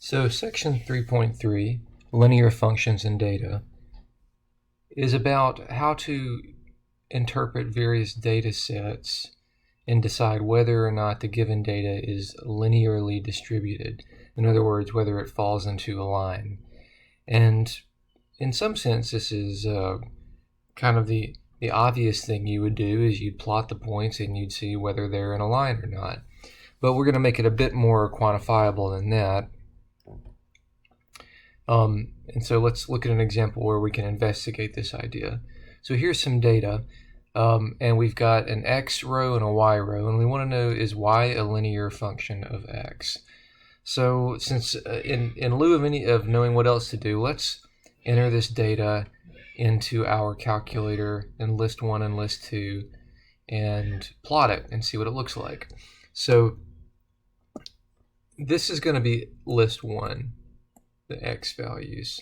So section 3.3, linear functions and data, is about how to interpret various data sets and decide whether or not the given data is linearly distributed. In other words, whether it falls into a line. And in some sense, this is kind of the obvious thing you would do is you'd plot the points and you'd see whether they're in a line or not. But we're going to make it a bit more quantifiable than that. And so let's look at an example where we can investigate this idea. So here's some data, and we've got an x row and a y row, and we want to know, is y a linear function of x? So since in lieu of knowing what else to do, let's enter this data into our calculator in list 1 and list 2 and plot it and see what it looks like. So this is going to be list 1, the x values,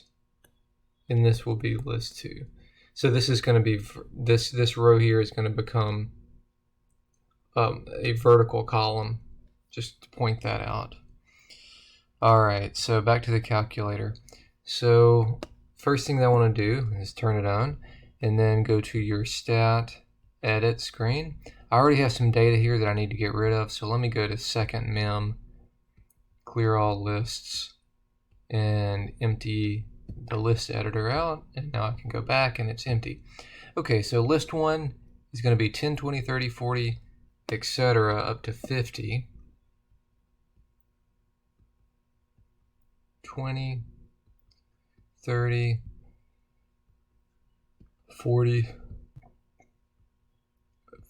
and this will be list 2. So this is going to be this row here is going to become a vertical column, just to point that out. All right, so back to the calculator. So first thing that I want to do is turn it on and then go to your stat edit screen. I already have some data here that I need to get rid of, so let me go to second mem, clear all lists, and empty the list editor out, and now I can go back and it's empty. Okay, so list 1 is going to be 10, 20, 30, 40, etc. up to 50. 20, 30, 40,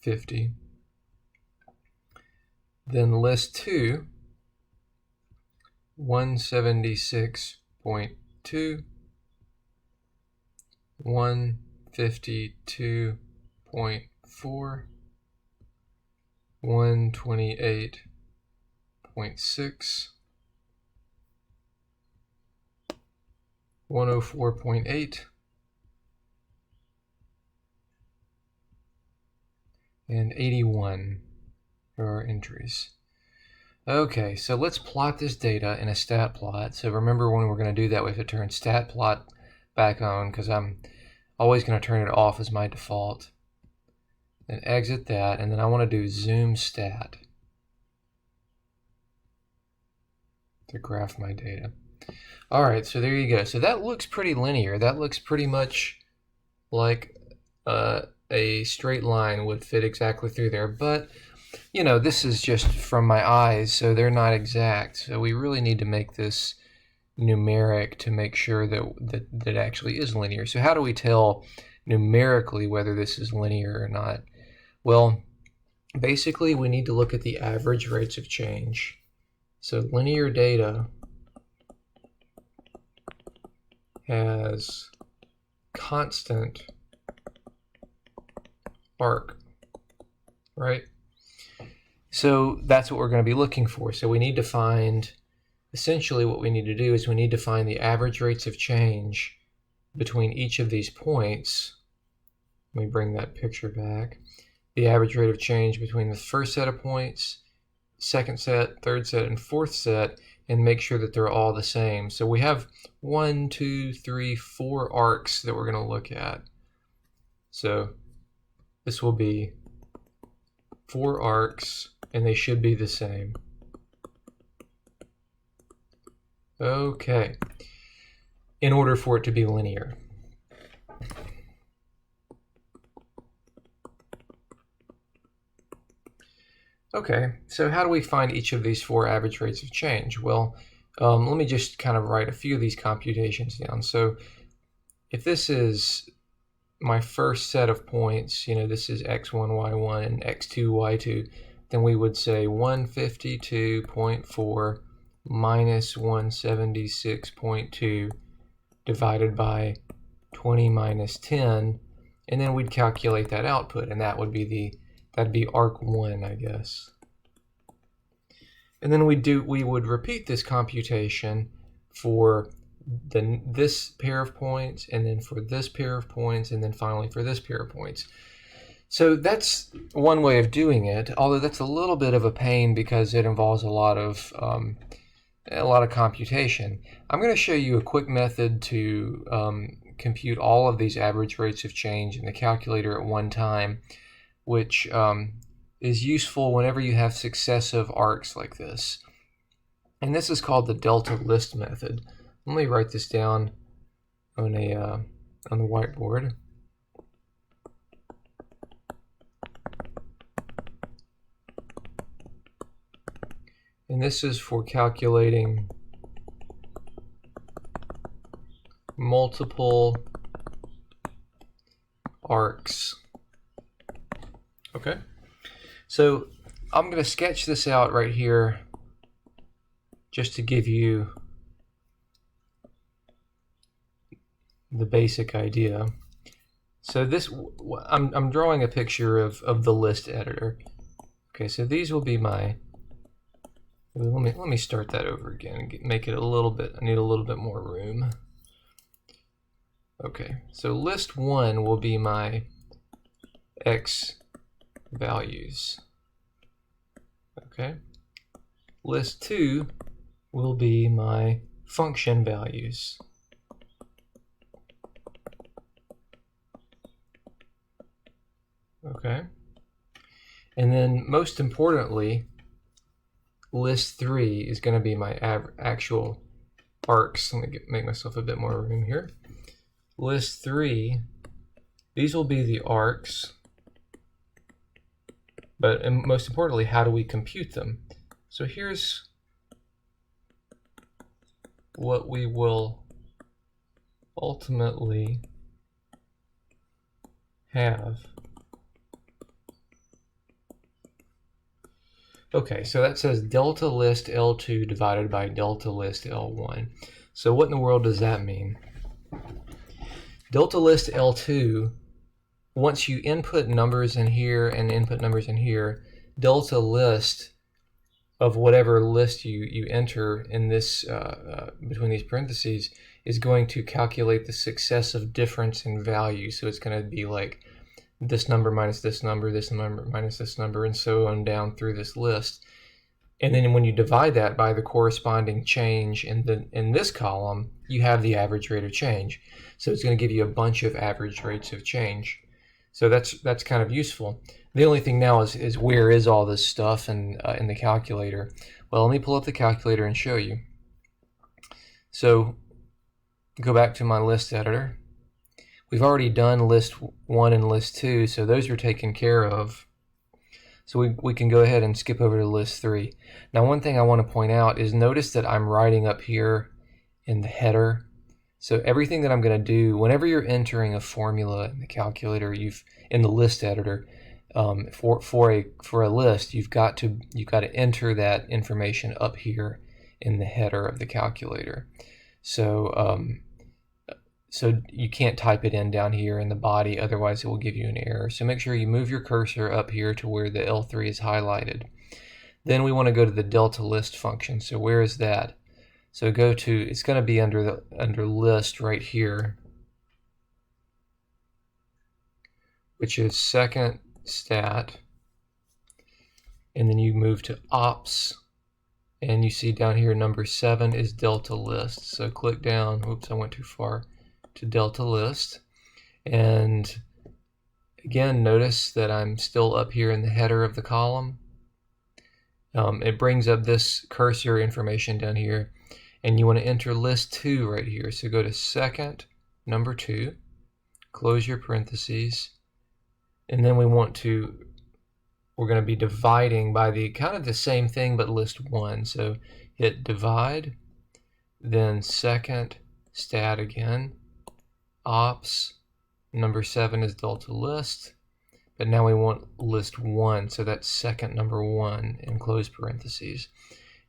50. Then list 2, 176.2, 152.4, 128.6, 104.8, and 81 are our entries. Okay, so let's plot this data in a stat plot. So remember, when we're going to do that, we have to turn stat plot back on, because I'm always going to turn it off as my default. Then exit that, and then I want to do zoom stat to graph my data. All right, so there you go. So that looks pretty linear. That looks pretty much like a straight line would fit exactly through there. But, you know, this is just from my eyes, so they're not exact. So we really need to make this numeric to make sure that it actually is linear. So how do we tell numerically whether this is linear or not? Well, basically we need to look at the average rates of change. So linear data has constant arc, right? So that's what we're going to be looking for. So we need to find, essentially what we need to do is we need to find the average rates of change between each of these points. Let me bring that picture back. The average rate of change between the first set of points, second set, third set, and fourth set, and make sure that they're all the same. So we have 1, 2, 3, 4 arcs that we're going to look at. So this will be 4 arcs, and they should be the same. Okay, in order for it to be linear. Okay, so how do we find each of these 4 average rates of change? Well, let me just kind of write a few of these computations down. So if this is my first set of points, you know, this is x1, y1, and x2, y2, then we would say 152.4 minus 176.2 divided by 20 minus 10, and then we'd calculate that output, and that would be that'd be arc 1, I guess. And then we would repeat this computation for this pair of points, and then for this pair of points, and then finally for this pair of points. So that's one way of doing it, although that's a little bit of a pain because it involves a lot of a lot of computation. I'm going to show you a quick method to compute all of these average rates of change in the calculator at one time, which is useful whenever you have successive arcs like this. And this is called the delta list method. Let me write this down on the whiteboard. And this is for calculating multiple arcs. Okay, so I'm going to sketch this out right here just to give you the basic idea. So this, I'm drawing a picture of the list editor. Okay, so these will be my, let me start that over again and make it a little bit, I need a little bit more room. Okay, so list 1 will be my X values. Okay, list 2 will be my function values. Okay, and then most importantly, list 3 is going to be my actual arcs. Let me make myself a bit more room here. List 3, these will be the arcs, but and most importantly, how do we compute them? So here's what we will ultimately have. Okay, so that says delta list L2 divided by delta list L1. So what in the world does that mean? Delta list L2, once you input numbers in here and input numbers in here, delta list of whatever list you enter in this between these parentheses is going to calculate the successive difference in value. So it's going to be like this number minus this number minus this number, and so on down through this list. And then when you divide that by the corresponding change in this column, you have the average rate of change. So it's going to give you a bunch of average rates of change. So that's kind of useful. The only thing now is where is all this stuff in the calculator? Well, let me pull up the calculator and show you. So go back to my list editor. We've already done list 1 and list 2, so those are taken care of. So we can go ahead and skip over to list 3. Now one thing I want to point out is notice that I'm writing up here in the header. So everything that I'm going to do, whenever you're entering a formula in the calculator, in the list editor, for a list, you've got to enter that information up here in the header of the calculator. So so you can't type it in down here in the body, otherwise it will give you an error. So make sure you move your cursor up here to where the L3 is highlighted. Then we want to go to the delta list function. So where is that? So go to, it's going to be under list right here, which is second stat, and then you move to ops, and you see down here number 7 is delta list. So click down, oops, I went too far, to delta list, and again notice that I'm still up here in the header of the column. It brings up this cursor information down here, and you want to enter list 2 right here. So go to second, number 2, close your parentheses, and then we're going to be dividing by the kind of the same thing but list 1. So hit divide, then second stat again, ops, number 7 is delta list, but now we want list 1, so that's second number 1 in close parentheses.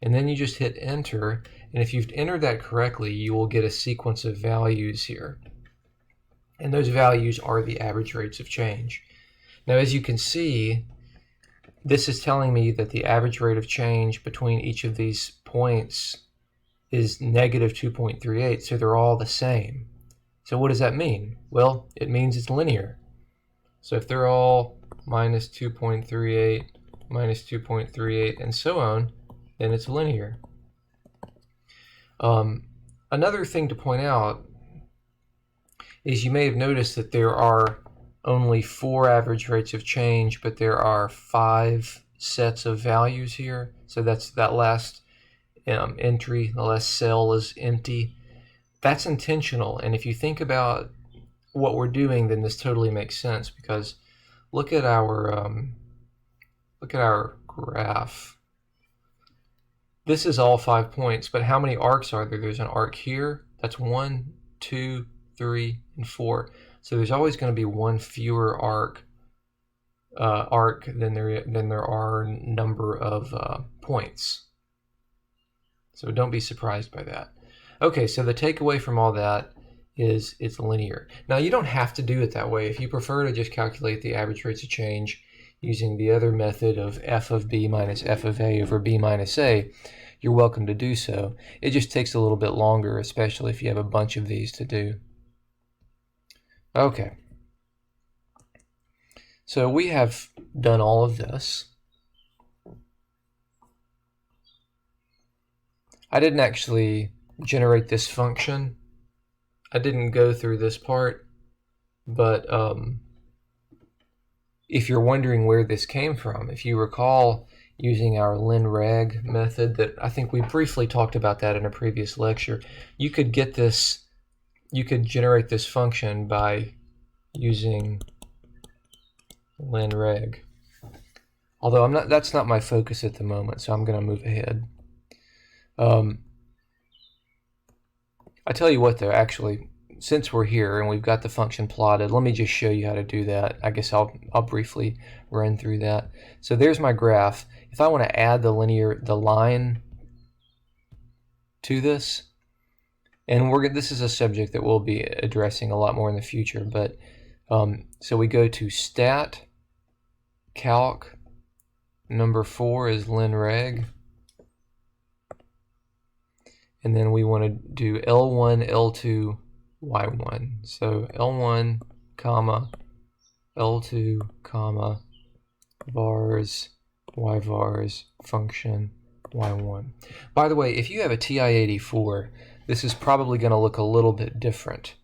And then you just hit enter, and if you've entered that correctly, you will get a sequence of values here. And those values are the average rates of change. Now as you can see, this is telling me that the average rate of change between each of these points is negative 2.38, so they're all the same. So what does that mean? Well, it means it's linear. So if they're all minus 2.38, minus 2.38, and so on, then it's linear. Another thing to point out is you may have noticed that there are only 4 average rates of change, but there are 5 sets of values here. So that's that last entry, the last cell is empty. That's intentional, and if you think about what we're doing, then this totally makes sense, because look at our graph. This is all 5 points, but how many arcs are there? There's an arc here. That's 1, 2, 3, and 4. So there's always going to be one fewer arc than there are number of points. So don't be surprised by that. Okay, so the takeaway from all that is it's linear. Now you don't have to do it that way. If you prefer to just calculate the average rates of change using the other method of f of b minus f of a over b minus a, you're welcome to do so. It just takes a little bit longer, especially if you have a bunch of these to do. Okay. So we have done all of this. I didn't actually generate this function. I didn't go through this part, but if you're wondering where this came from, if you recall using our linreg method that I think we briefly talked about that in a previous lecture, you could get this, you could generate this function by using linreg. Although that's not my focus at the moment, so I'm going to move ahead. I tell you what though, actually, since we're here and we've got the function plotted, let me just show you how to do that. I guess I'll briefly run through that. So there's my graph. If I want to add the line to this, and this is a subject that we'll be addressing a lot more in the future, but so we go to stat, calc, number 4 is linreg, and then we want to do L1, L2, Y1. So L1, comma, L2, comma, vars, Y vars, function, Y1. By the way, if you have a TI-84, this is probably going to look a little bit different.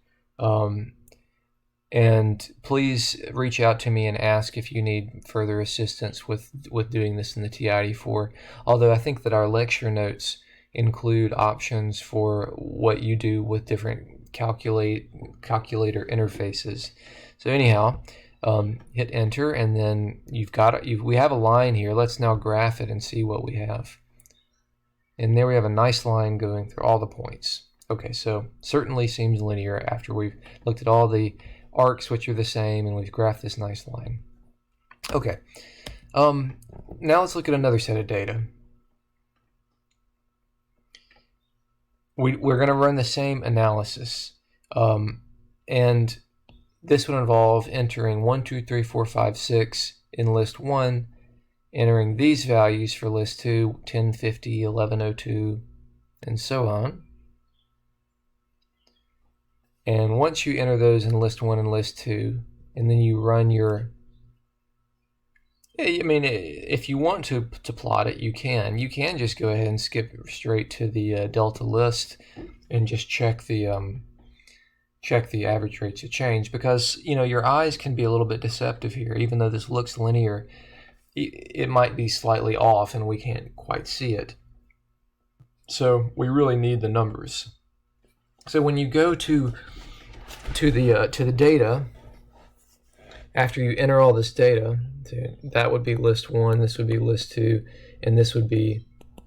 And please reach out to me and ask if you need further assistance with doing this in the TI-84. Although I think that our lecture notes include options for what you do with different calculator interfaces. So anyhow, hit enter, and then we have a line here. Let's now graph it and see what we have. And there we have a nice line going through all the points. Okay, so certainly seems linear after we've looked at all the arcs, which are the same, and we've graphed this nice line. Okay, now let's look at another set of data. We're going to run the same analysis, and this would involve entering 1, 2, 3, 4, 5, 6 in list 1, entering these values for list 2, 1050, 1102, and so on. And once you enter those in list 1 and list 2, and then you run your, I mean, if you want to plot it, you can. You can just go ahead and skip straight to the delta list and just check the average rates of change, because your eyes can be a little bit deceptive here. Even though this looks linear, it might be slightly off and we can't quite see it. So we really need the numbers. So when you go to the data, after you enter all this data, that would be list 1, this would be list 2, and this would be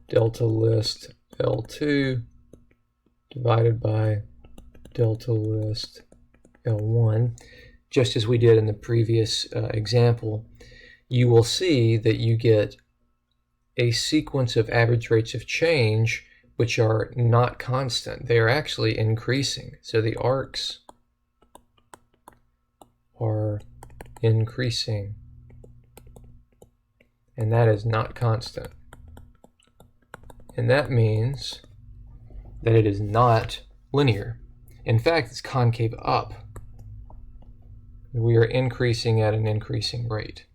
delta list L2 divided by delta list L1. Just as we did in the previous example, you will see that you get a sequence of average rates of change which are not constant. They are actually increasing. So the arcs are increasing, and that is not constant. And that means that it is not linear. In fact, it's concave up. We are increasing at an increasing rate.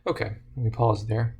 Okay, let me pause there.